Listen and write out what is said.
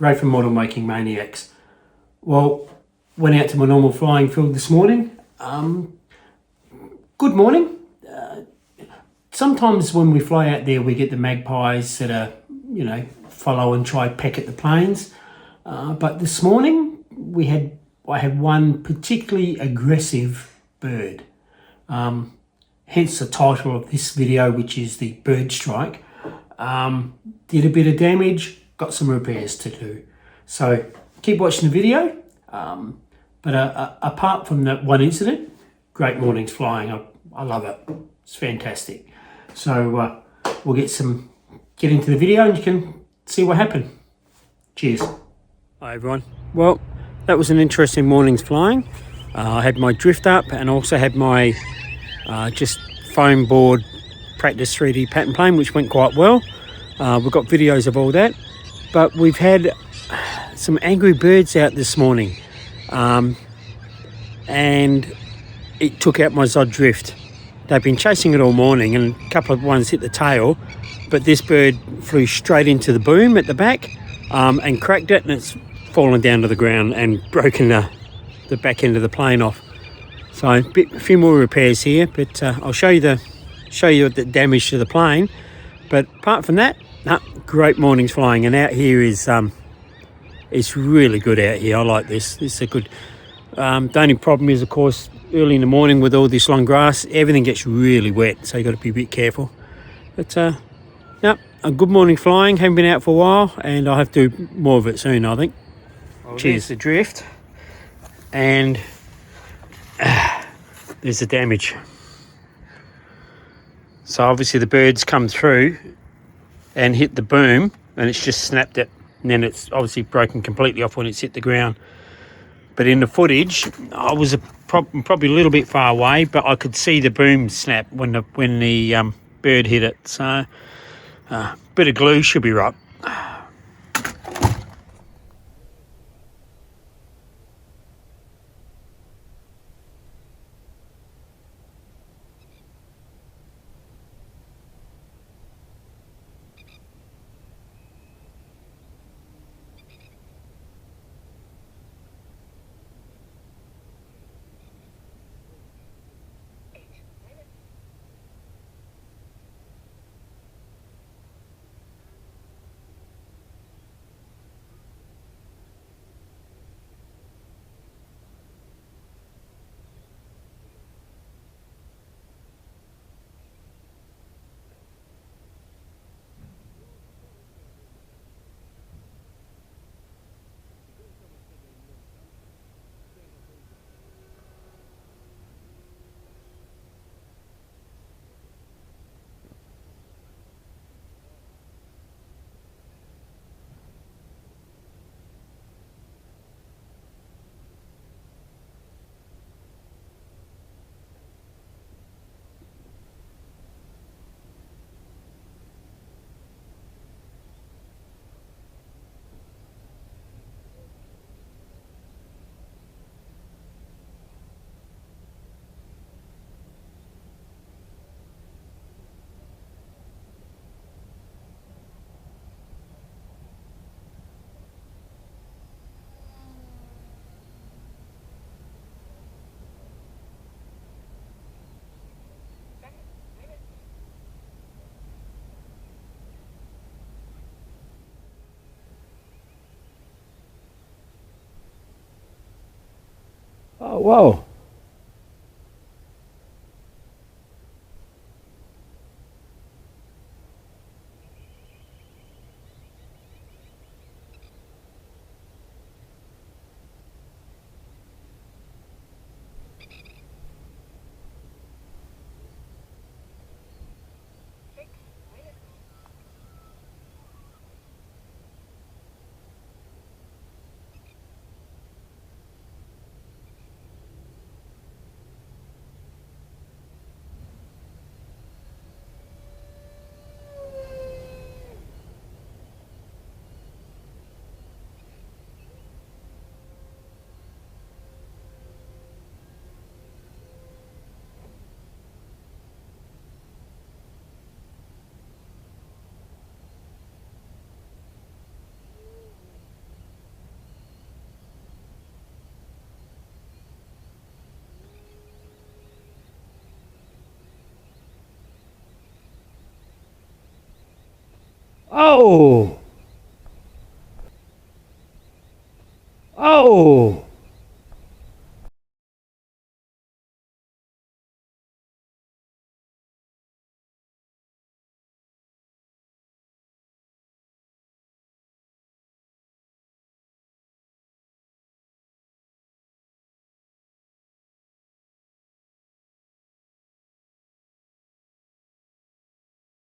Ray from Model Making Maniacs. Well, went out to my normal flying field this morning. Good morning. Sometimes when we fly out there, we get the magpies that are, follow and try peck at the planes. But this morning I had one particularly aggressive bird. Hence the title of this video, which is the bird strike. Did a bit of damage, got some repairs to do. So keep watching the video. But apart from that one incident, great morning's flying. I love it. It's fantastic. So we'll get into the video and you can see what happened. Cheers. Hi everyone. Well, that was an interesting morning's flying. I had my drift up and also had my just foam board practice 3D pattern plane, which went quite well. We've got videos of all that, but we've had some angry birds out this morning, and it took out my Zohd Drift. They've been chasing it all morning and a couple of ones hit the tail, but this bird flew straight into the boom at the back and cracked it, and it's fallen down to the ground and broken the back end of the plane off. So a few more repairs here, but I'll show you the damage to the plane. But apart from that, great morning's flying, and out here is it's really good out here. I like this. This is a good. The only problem is, of course, early in the morning with all this long grass, everything gets really wet, so you got to be a bit careful. But a good morning flying. Haven't been out for a while, and I'll have to do more of it soon, I think. Well, cheers. The drift, and there's the damage. So obviously the bird's come through and hit the boom, and it's just snapped it, and then it's obviously broken completely off when it's hit the ground. But in the footage, I was probably a little bit far away, but I could see the boom snap when the bird hit it. So bit of glue should be right. Oh, whoa. Oh! Oh!